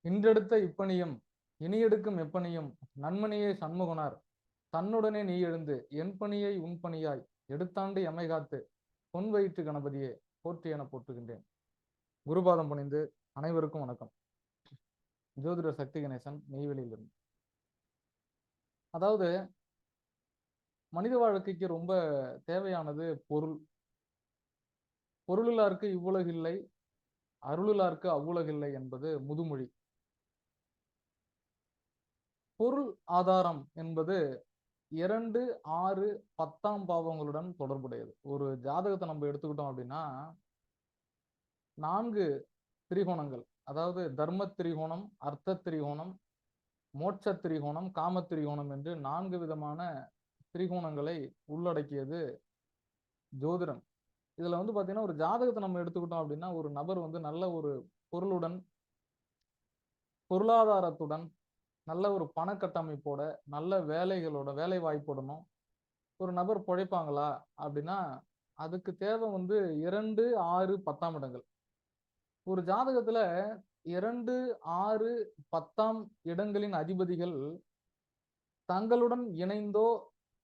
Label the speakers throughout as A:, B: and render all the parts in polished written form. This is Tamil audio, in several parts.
A: இன்றெடுத்த இப்பணியும் இனியெடுக்கும் எப்பணியும் நன்மணியே சண்முகனார் தன்னுடனே நீ எழுந்து என் பணியை உன் பணியாய் எடுத்தாண்டு எமை காத்து பொன் வயிற்று கணபதியே போற்றி என போற்றுகின்றேன். குருபாதம் பணிந்து அனைவருக்கும் வணக்கம். ஜோதிடர் சக்தி கணேசன், நெய்வேலியிலிருந்து. அதாவது மனித வாழ்க்கைக்கு ரொம்ப தேவையானது பொருள். பொருளிலாருக்கு இவ்வுலகில்லை, அருளிலாருக்கு அவ்வுலகில்லை என்பது முதுமொழி. பொருள் ஆதாரம் என்பது 2, 6, 10ஆம் பாவங்களுடன் தொடர்புடையது. ஒரு ஜாதகத்தை நம்ம எடுத்துக்கிட்டோம் அப்படின்னா 4 திரிகோணங்கள், அதாவது தர்ம திரிகோணம், அர்த்த திரிகோணம், மோட்ச திரிகோணம், காம திரிகோணம் என்று 4 விதமான திரிகோணங்களை உள்ளடக்கியது ஜோதிடம். இதுல பாத்தீங்கன்னா ஒரு ஜாதகத்தை நம்ம எடுத்துக்கிட்டோம் அப்படின்னா ஒரு நபர் நல்ல ஒரு பொருளுடன், பொருளாதாரத்துடன், நல்ல ஒரு பண கட்டமைப்போட, நல்ல வேலைகளோட, வேலை வாய்ப்புடனும் ஒரு நபர் பிழைப்பாங்களா அப்படின்னா அதுக்கு தேவை 2, 6, 10ஆம் இடங்கள். ஒரு ஜாதகத்துல 2, 6, 10ஆம் இடங்களின் அதிபதிகள் தங்களுடன் இணைந்தோ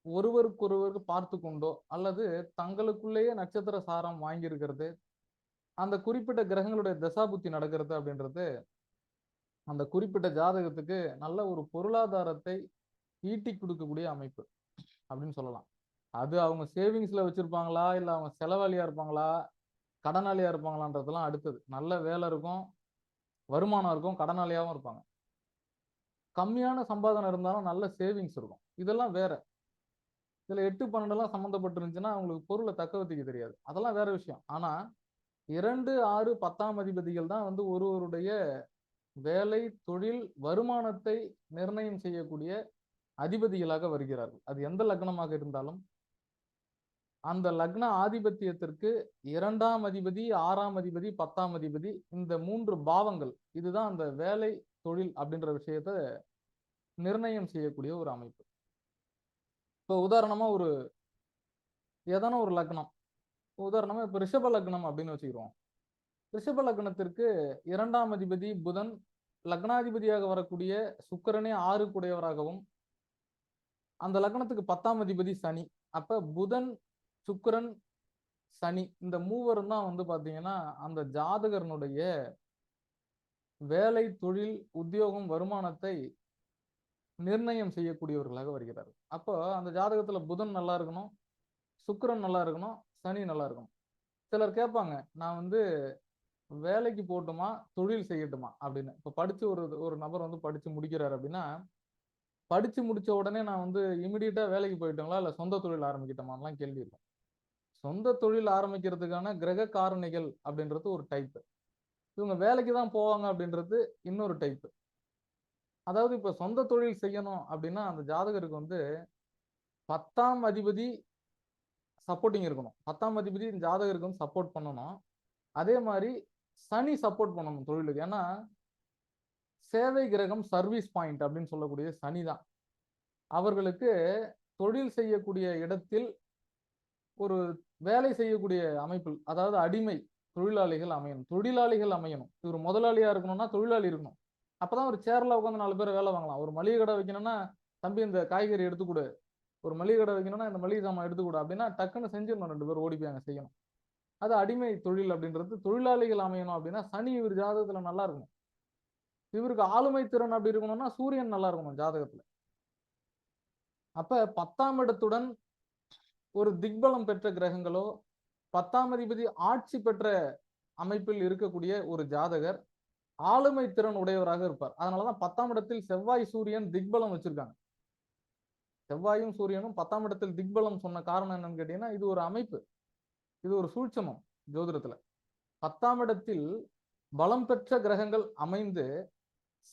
A: ஒருவருக்கொருவர் பார்த்து கொண்டோ அல்லது தங்களுக்குள்ளேயே நட்சத்திர சாரம் வாங்கியிருக்கிறது, அந்த குறிப்பிட்ட கிரகங்களுடைய தசாபுத்தி நடக்கிறது அப்படின்றது அந்த குறிப்பிட்ட ஜாதகத்துக்கு நல்ல ஒரு பொருளாதாரத்தை ஈட்டி கொடுக்கக்கூடிய அமைப்பு அப்படின்னு சொல்லலாம். அது அவங்க சேவிங்ஸ்ல வச்சிருப்பாங்களா, இல்ல அவங்க செலவாளியா இருப்பாங்களா, கடனாளியா இருப்பாங்களான்றதெல்லாம் அடுத்தது. நல்ல வேலை இருக்கும், வருமானம் இருக்கும், கடனாளியாவும் இருப்பாங்க. கம்மியான சம்பாதனை இருந்தாலும் நல்ல சேவிங்ஸ் இருக்கும், இதெல்லாம் வேற. இதுல 8, 12 எல்லாம் சம்மந்தப்பட்டு இருந்துச்சுன்னா அவங்களுக்கு பொருளை தக்க வச்சுக்க தெரியாது, அதெல்லாம் வேற விஷயம். ஆனா 2, 6, 10ஆம் அதிபதிகள் தான் ஒருவருடைய வேலை, தொழில், வருமானத்தை நிர்ணயம் செய்யக்கூடிய அதிபதிகளாக வருகிறார்கள். அது எந்த லக்னமாக இருந்தாலும் அந்த லக்ன ஆதிபத்தியத்திற்கு 2ஆம் அதிபதி, 6ஆம் அதிபதி, 10ஆம் அதிபதி, இந்த 3 பாவங்கள் இதுதான் அந்த வேலை, தொழில் அப்படின்ற விஷயத்த நிர்ணயம் செய்யக்கூடிய ஒரு அமைப்பு. இப்போ உதாரணமா ஏதான ஒரு லக்னம், உதாரணமா இப்ப ரிஷப லக்னம் அப்படின்னு வச்சுக்கிறோம். ரிஷப லக்னத்திற்கு 2ஆம் அதிபதி புதன், லக்னாதிபதியாக வரக்கூடிய சுக்கிரனே 6 கூடையவராகவும், அந்த லக்னத்துக்கு 10ஆம் அதிபதி சனி. அப்ப புதன், சுக்கிரன், சனி இந்த மூவரும் தான் பாத்தீங்கன்னா அந்த ஜாதகனுடைய வேலை, தொழில், உத்தியோகம், வருமானத்தை நிர்ணயம் செய்யக்கூடியவர்களாக வருகிறார். அப்போ அந்த ஜாதகத்துல புதன் நல்லா இருக்கணும், சுக்கிரன் நல்லா இருக்கணும், சனி நல்லா இருக்கணும். சிலர் கேட்பாங்க, நான் வேலைக்கு போட்டுமா, தொழில் செய்யட்டுமா அப்படின்னு. இப்ப படிச்சு ஒரு நபர் படிச்சு முடிக்கிறாரு அப்படின்னா, படிச்சு முடிச்ச உடனே நான் இமிடியட்டா வேலைக்கு போயிட்டோங்களா இல்ல சொந்த தொழில் ஆரம்பிக்கிட்டோமான்லாம் கேள்வி இருக்கும். சொந்த தொழில் ஆரம்பிக்கிறதுக்கான கிரக காரணிகள் அப்படின்றது ஒரு டைப், இவங்க வேலைக்கு தான் போவாங்க அப்படின்றது இன்னொரு டைப். அதாவது இப்ப சொந்த தொழில் செய்யணும் அப்படின்னா அந்த ஜாதகருக்கு 10ஆம் அதிபதி சப்போர்ட்டிங் இருக்கணும். 10ஆம் அதிபதி ஜாதகருக்கு சப்போர்ட் பண்ணணும். அதே மாதிரி சனி சப்போர்ட் பண்ணணும் தொழிலுக்கு. ஏன்னா சேவை கிரகம், சர்வீஸ் பாயிண்ட் அப்படின்னு சொல்லக்கூடிய சனி தான் அவர்களுக்கு தொழில் செய்யக்கூடிய இடத்தில் ஒரு வேலை செய்யக்கூடிய அமைப்பில், அதாவது அடிமை தொழிலாளிகள் அமையணும், தொழிலாளிகள் அமையணும். இவர் முதலாளியா இருக்கணும்னா தொழிலாளி இருக்கணும். அப்பதான் ஒரு சேர்ல உட்காந்து 4 பேர் வேலை வாங்கலாம். ஒரு மளிகை கடை வைக்கணும்னா, தம்பி இந்த காய்கறி எடுத்துக்கூடு, ஒரு மளிகை கடை வைக்கணும்னா இந்த மளிகை சாமான் எடுத்துக்கூடு அப்படின்னா டக்குன்னு செஞ்சிடணும், 2 பேர் ஓடி போய் அங்க செய்யணும். அது அடிமை தொழில் அப்படின்றது. தொழிலாளிகள் அமையணும் அப்படின்னா சனி இவர் ஜாதகத்துல நல்லா இருக்கணும். இவருக்கு ஆளுமை திறன் அப்படி இருக்கணும்னா சூரியன் நல்லா இருக்கணும் ஜாதகத்துல. அப்ப 10ஆம் இடத்துடன் ஒரு திக்பலம் பெற்ற கிரகங்களோ, 10ஆம் அதிபதி ஆட்சி பெற்ற அமைப்பில் இருக்கக்கூடிய ஒரு ஜாதகர் ஆளுமை திறன் உடையவராக இருப்பார். அதனாலதான் 10ஆம் இடத்தில் செவ்வாய், சூரியன் திக்பலம் வச்சிருக்காங்க. செவ்வாயும் சூரியனும் 10ஆம் இடத்தில் திக்பலம் சொன்ன காரணம் என்னன்னு கேட்டீங்கன்னா, இது ஒரு அமைப்பு, இது ஒரு சூட்சமம் ஜோதிடத்துல. 10ஆம் இடத்தில் பலம் பெற்ற கிரகங்கள் அமைந்து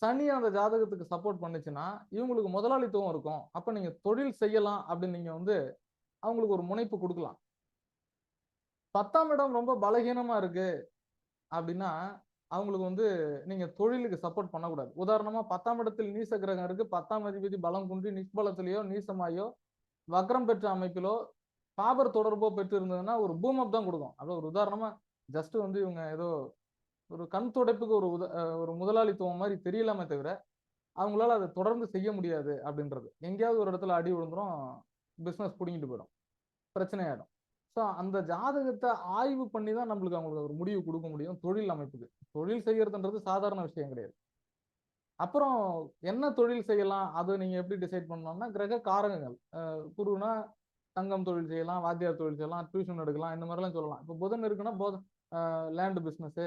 A: சனி அந்த ஜாதகத்துக்கு சப்போர்ட் பண்ணுச்சுன்னா இவங்களுக்கு முதலாளித்துவம் இருக்கும். அப்ப நீங்க தொழில் செய்யலாம் அப்படின்னு நீங்க அவங்களுக்கு ஒரு முனைப்பு கொடுக்கலாம். 10ஆம் இடம் ரொம்ப பலகீனமா இருக்கு அப்படின்னா அவங்களுக்கு நீங்க தொழிலுக்கு சப்போர்ட் பண்ணக்கூடாது. உதாரணமா 10ஆம் இடத்தில் நீச கிரகம் இருக்கு, 10ஆம் அதிபதி பலம் குன்றி நிஷ்பலத்திலேயோ நீசமாயோ வக்ரம் பெற்ற அமைப்பிலோ பாபர் தொடர்போ பெற்று இருந்ததுன்னா ஒரு பூம் அப் தான் கொடுக்கும். அது ஒரு உதாரணமா ஜஸ்ட் இவங்க ஏதோ ஒரு கண் துடைப்புக்கு ஒரு முதலாளித்துவம் மாதிரி தெரியலாமே தவிர அவங்களால அதை தொடர்ந்து செய்ய முடியாது அப்படின்றது. எங்கேயாவது ஒரு இடத்துல அடி விழுந்துரும், பிசினஸ் புடிங்கிட்டு போயிடும், பிரச்சனை ஆயிடும். ஸோ அந்த ஜாதகத்தை ஆய்வு பண்ணி தான் நம்மளுக்கு அவங்களுக்கு ஒரு முடிவு கொடுக்க முடியும் தொழில் அமைப்புக்கு. தொழில் செய்யறதுன்றது சாதாரண விஷயம் கிடையாது. அப்புறம் என்ன தொழில் செய்யலாம் அது நீங்க எப்படி டிசைட் பண்ணலாம்னா கிரக காரகங்கள். குருனா தங்கம் தொழில் செய்யலாம், வாத்தியார் தொழில் செய்யலாம், டியூஷன் எடுக்கலாம், இந்த மாதிரிலாம் சொல்லலாம். இப்போ புதன் இருக்குன்னா லேண்ட் பிசினஸ்,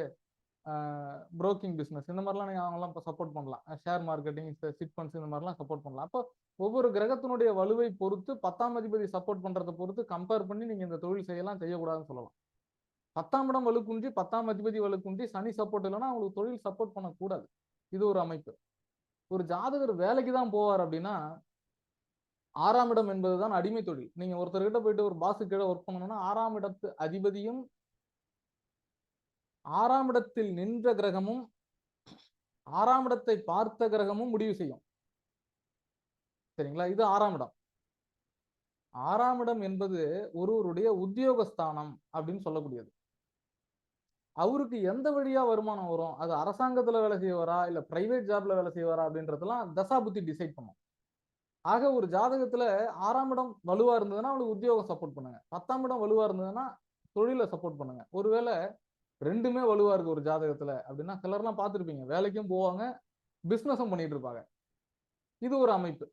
A: புரோக்கிங் பிசினஸ், இந்த மாதிரிலாம் நீங்க அவங்கலாம் இப்போ சப்போர்ட் பண்ணலாம். ஷேர் மார்க்கெட்டிங், சிட் ஃபண்ட்ஸ், இந்த மாதிரிலாம் சப்போர்ட் பண்ணலாம். அப்போ ஒவ்வொரு கிரகத்தினுடைய வலுவை பொறுத்து 10ஆம் அதிபதி சப்போர்ட் பண்றதை பொறுத்து கம்பேர் பண்ணி நீங்க இந்த தொழில் செய்யலாம், செய்யக்கூடாதுன்னு சொல்லலாம். 10ஆம் இடம் வலுக்குன்றி 10ஆம் அதிபதி வலுக்குன்றி சனி சப்போர்ட் இல்லைன்னா அவங்களுக்கு தொழில் சப்போர்ட் பண்ணக்கூடாது. இது ஒரு அமைப்பு. ஒரு ஜாதகர் வேலைக்கு தான் போவார் அப்படின்னா 6ஆம் இடம் என்பதுதான் அடிமை தொழில். நீங்க ஒருத்தர்கிட்ட போயிட்டு ஒரு பாசு கீழே ஒர்க் பண்ணணும்னா 6ஆம் இடத்து அதிபதியும் 6ஆம் இடத்தில் நின்ற கிரகமும் 6ஆம் இடத்தை பார்த்த கிரகமும் முடிவு செய்யும். சரிங்களா? இது 6ஆம் இடம். 6ஆம் இடம் என்பது ஒருவருடைய உத்தியோகஸ்தானம் அப்படின்னு சொல்லக்கூடியது. அவருக்கு எந்த வழியா வருமானம் வரும், அது அரசாங்கத்துல வேலை செய்வாரா இல்ல பிரைவேட் ஜாப்ல வேலை செய்வாரா அப்படின்றதெல்லாம் தசாபுத்தி டிசைட் பண்ணும். ஆக ஒரு ஜாதகத்துல 6ஆம் இடம் வலுவா இருந்ததுன்னா அவங்களுக்கு உத்தியோகம் சப்போர்ட் பண்ணுங்க, 10ஆம் இடம் வலுவா இருந்ததுன்னா தொழிலை சப்போர்ட் பண்ணுங்க. ஒருவேளை ரெண்டுமே வலுவா இருக்கு ஒரு ஜாதகத்துல அப்படின்னா சிலர்லாம் பார்த்துருப்பீங்க, வேலைக்கும் போவாங்க, பிசினஸும் பண்ணிட்டு இருப்பாங்க. இது ஒரு அமைப்பு.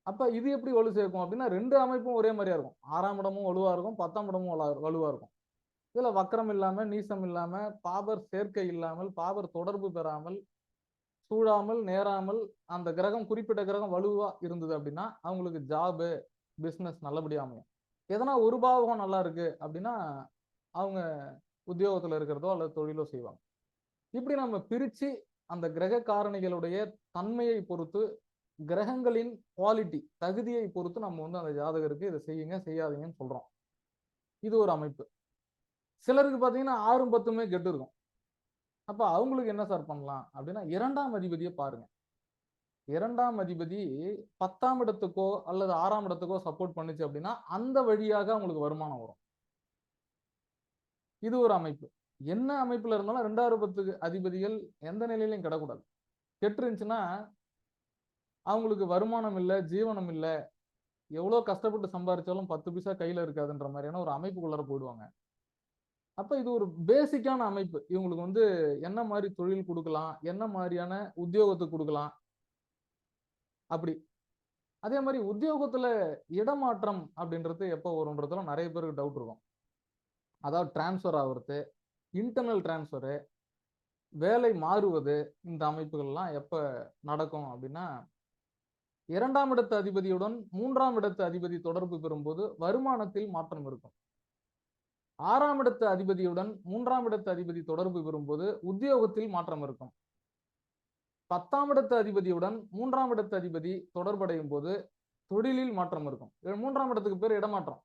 A: அப்ப இது எப்படி வலு சேர்க்கும் அப்படின்னா ரெண்டு அமைப்பும் ஒரே மாதிரியா இருக்கும். 6ஆம் இடமும் வலுவா இருக்கும், 10ஆம் இடமும் வலுவா இருக்கும். இதுல வக்கரம் இல்லாம, நீசம் இல்லாம, பாபர் சேர்க்கை இல்லாமல், பாபர் தொடர்பு பெறாமல், சூழாமல், நேராமல், அந்த கிரகம் குறிப்பிட்ட கிரகம் வலுவா இருந்தது அப்படின்னா அவங்களுக்கு ஜாபு, பிசினஸ் நல்லபடியா அமையும். எதனா ஒரு பாவகம் நல்லா இருக்கு அப்படின்னா அவங்க உத்தியோகத்துல இருக்கிறதோ அல்லது தொழிலோ செய்வாங்க. இப்படி நம்ம பிரிச்சு அந்த கிரக காரணிகளுடைய தன்மையை பொறுத்து, கிரகங்களின் குவாலிட்டி தகுதியை பொறுத்து நம்ம அந்த ஜாதகருக்கு இதை செய்யுங்க செய்யாதீங்கன்னு சொல்றோம். இது ஒரு அமைப்பு. சிலருக்கு பாத்தீங்கன்னா 6ம் 10மே கெட்டு இருக்கும். அப்ப அவங்களுக்கு என்ன சார் பண்ணலாம் அப்படின்னா 2ஆம் அதிபதியை பாருங்க. 2ஆம் அதிபதி 10ஆம் இடத்துக்கோ அல்லது 6ஆம் இடத்துக்கோ சப்போர்ட் பண்ணுச்சு அப்படின்னா அந்த வழியாக அவங்களுக்கு வருமானம் வரும். இது ஒரு அமைப்பு. என்ன அமைப்புல இருந்தாலும் 2ஆம் 10 அதிபதிகள் எந்த நிலையிலையும் கிடக்கூடாது. கெட்டு இருந்துச்சுன்னா அவங்களுக்கு வருமானம் இல்லை, ஜீவனம் இல்லை, எவ்வளவு கஷ்டப்பட்டு சம்பாதிச்சாலும் 10 பைசா கையில இருக்காதுன்ற மாதிரியான ஒரு அமைப்புக்குள்ளார போயிடுவாங்க. அப்ப இது ஒரு பேசிக்கான அமைப்பு. இவங்களுக்கு என்ன மாதிரி தொழில் கொடுக்கலாம், என்ன மாதிரியான உத்தியோகத்தை கொடுக்கலாம் அப்படி. அதே மாதிரி உத்தியோகத்துல இடமாற்றம் அப்படின்றது எப்போ வரும்ன்றதுல நிறைய பேருக்கு டவுட் இருக்கும். அதாவது டிரான்ஸ்ஃபர் ஆகுறது, இன்டர்னல் டிரான்ஸ்ஃபரு, வேலை மாறுவது, இந்த அமைப்புகள்லாம் எப்ப நடக்கும் அப்படின்னா 2ஆம் இடத்து அதிபதியுடன் 3ஆம் இடத்து அதிபதி தொடர்பு பெறும்போது வருமானத்தில் மாற்றம் இருக்கும். 6ஆம் இடத்து அதிபதியுடன் 3ஆம் இடத்து அதிபதி தொடர்பு பெறும்போது உத்தியோகத்தில் மாற்றம் இருக்கும். 10ஆம் இடத்து அதிபதியுடன் 3ஆம் இடத்து அதிபதி தொடர்படையும் போது தொழிலில் மாற்றம் இருக்கும். 3ஆம் இடத்துக்கு பேர் இடமாற்றம்.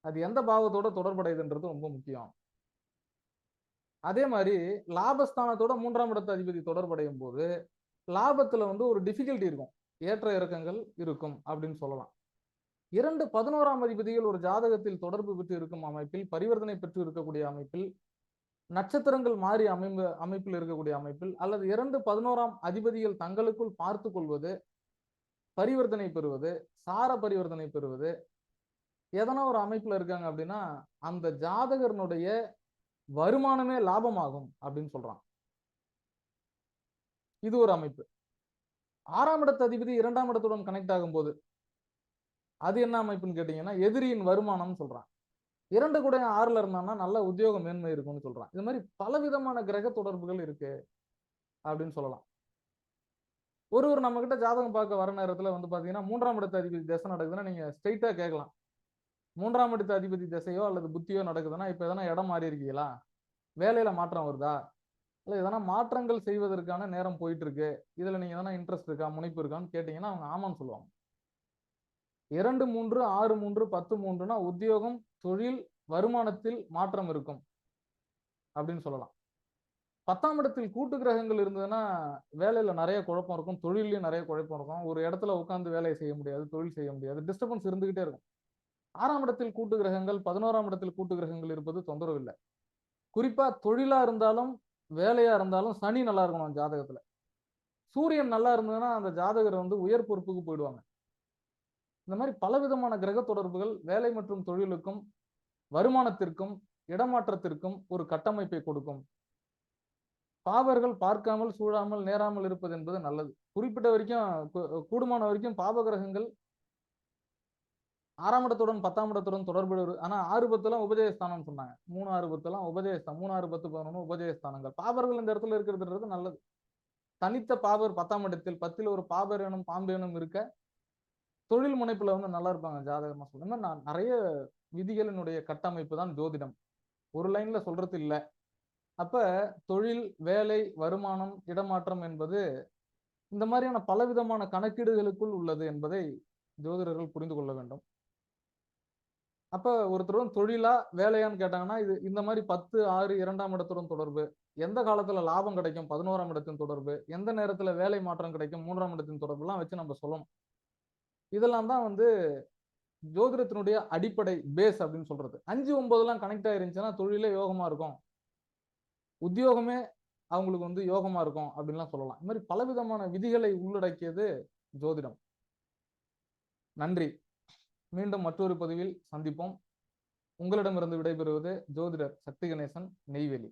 A: அது எந்த பாவத்தோட தொடர்படையுதுன்றது ரொம்ப முக்கியம். அதே மாதிரி லாபஸ்தானத்தோட 3ஆம் இடத்து அதிபதி தொடர்படையும் போது லாபத்துல ஒரு டிஃபிகல்ட்டி இருக்கும், ஏற்ற இறக்கங்கள் இருக்கும் அப்படின்னு சொல்லலாம். 11ஆம் அதிபதிகள் ஒரு ஜாதகத்தில் தொடர்பு பெற்று இருக்கும் அமைப்பில், பரிவர்த்தனை பெற்று இருக்கக்கூடிய அமைப்பில், நட்சத்திரங்கள் மாறி அமைப்பில் இருக்கக்கூடிய அமைப்பில், அல்லது 11ஆம் அதிபதிகள் தங்களுக்குள் பார்த்து கொள்வது, பரிவர்த்தனை பெறுவது, சார பரிவர்த்தனை பெறுவது, எதனா ஒரு அமைப்புல இருக்காங்க அப்படின்னா அந்த ஜாதகனுடைய வருமானமே லாபமாகும் அப்படின்னு சொல்றான். இது ஒரு அமைப்பு. 6ஆம் இடத்து அதிபதி 2ஆம் இடத்துடன் கனெக்ட் ஆகும் போது அது என்ன அமைப்புன்னு கேட்டீங்கன்னா எதிரியின் வருமானம் சொல்றான். 2 கூட 6ல இருந்தான்னா நல்ல உத்தியோக மேன்மை இருக்கும்னு சொல்றான். இது மாதிரி பலவிதமான கிரக தொடர்புகள் இருக்கு அப்படின்னு சொல்லலாம். ஒருவர் நம்ம கிட்ட ஜாதகம் பார்க்க வர நேரத்துல பாத்தீங்கன்னா 3ஆம் இடத்து அதிபதி தசை நடக்குதுன்னா நீங்க ஸ்ட்ரைட்டா கேட்கலாம், 3ஆம் இடத்து அதிபதி தசையோ அல்லது புத்தியோ நடக்குதுன்னா இப்ப எதனா இடம் மாறி இருக்கீங்களா, வேலையில மாற்றம் வருதா, இல்ல எதனா மாற்றங்கள் செய்வதற்கான நேரம் போயிட்டு இருக்கு, இதுல நீங்க எதனா இன்ட்ரெஸ்ட் இருக்கா, முனைப்பு இருக்கான்னு கேட்டீங்கன்னா அவங்க ஆமான்னு சொல்லுவாங்க. 2, 3, 6, 3, 10, 3னா உத்தியோகம், தொழில், வருமானத்தில் மாற்றம் இருக்கும் அப்படின்னு சொல்லலாம். 10ஆம் இடத்தில் கூட்டு கிரகங்கள் இருந்ததுன்னா வேலையில நிறைய குழப்பம் இருக்கும், தொழிலையும் நிறைய குழப்பம் இருக்கும், ஒரு இடத்துல உட்கார்ந்து வேலையை செய்ய முடியாது, தொழில் செய்ய முடியாது, டிஸ்டர்பன்ஸ் இருந்துகிட்டே இருக்கும். 6ஆம் இடத்தில் கூட்டு கிரகங்கள், 11ஆம் இடத்தில் கூட்டு கிரகங்கள் இருப்பது தொந்தரவு இல்லை. குறிப்பா தொழிலா இருந்தாலும் வேலையா இருந்தாலும் சனி நல்லா இருக்கணும் ஜாதகத்துல. சூரியன் நல்லா இருந்ததுன்னா அந்த ஜாதகர் வந்து உயர் பொறுப்புக்கு போயிடுவாங்க. இந்த மாதிரி பலவிதமான கிரக தொடர்புகள் வேலை மற்றும் தொழிலுக்கும் வருமானத்திற்கும் இடமாற்றத்திற்கும் ஒரு கட்டமைப்பை கொடுக்கும். பாவர்கள் பார்க்காமல் சூழாமல் நேராமல் இருப்பது என்பது நல்லது. குறிப்பிட்ட வரைக்கும் கூடுமான வரைக்கும் பாவ கிரகங்கள் 6ஆம் இடத்துடன் 10ஆம் இடத்துடன் தொடர்பு. ஆனா 6, 10 உபஜயஸ்தானம் சொன்னாங்க. 3, 6, 10 உபஜயஸ்தானம். 3, 6, 10, 11 உபஜயஸ்தானங்கள். பாவர்கள் இந்த இடத்துல இருக்கிறது நல்லது. தனித்த பாவர் 10ஆம் இடத்தில் 10ல் ஒரு பாவர் எனும் பாம்பு எனும் இருக்க தொழில் முனைப்புல வந்து நல்லா இருப்பாங்க ஜாதகமா சொல்லுங்க. நான் நிறைய விதிகளினுடைய கட்டமைப்பு தான் ஜோதிடம். ஒரு லைன்ல சொல்றது இல்ல. அப்ப தொழில், வேலை, வருமானம், இடமாற்றம் என்பது இந்த மாதிரியான பலவிதமான கணக்கீடுகளுக்குள் உள்ளது என்பதை ஜோதிடர்கள் புரிந்து கொள்ள வேண்டும். அப்ப ஒருத்தரும் தொழிலா வேலையான்னு கேட்டாங்கன்னா இது இந்த மாதிரி 10, 6, 2ஆம் இடத்துடன் தொடர்பு, எந்த காலத்துல லாபம் கிடைக்கும் 11ஆம் இடத்தின் தொடர்பு, எந்த நேரத்துல வேலை மாற்றம் கிடைக்கும் 3ஆம் இடத்தின் தொடர்பு எல்லாம் வச்சு நம்ம சொல்லணும். இதெல்லாம் தான் வந்து ஜோதிடத்தினுடைய அடிப்படை பேஸ் அப்படின்னு சொல்றது. 5, 9 எல்லாம் கனெக்ட் ஆயிருந்துச்சுன்னா தொழிலே யோகமா இருக்கும், உத்தியோகமே அவங்களுக்கு வந்து யோகமா இருக்கும் அப்படின்லாம் சொல்லலாம். இந்த மாதிரி பலவிதமான விதிகளை உள்ளடக்கியது ஜோதிடம். நன்றி. மீண்டும் மற்றொரு பதிவில் சந்திப்போம். உங்களிடமிருந்து விடைபெறுவது ஜோதிடர் சக்தி கணேசன், நெய்வேலி.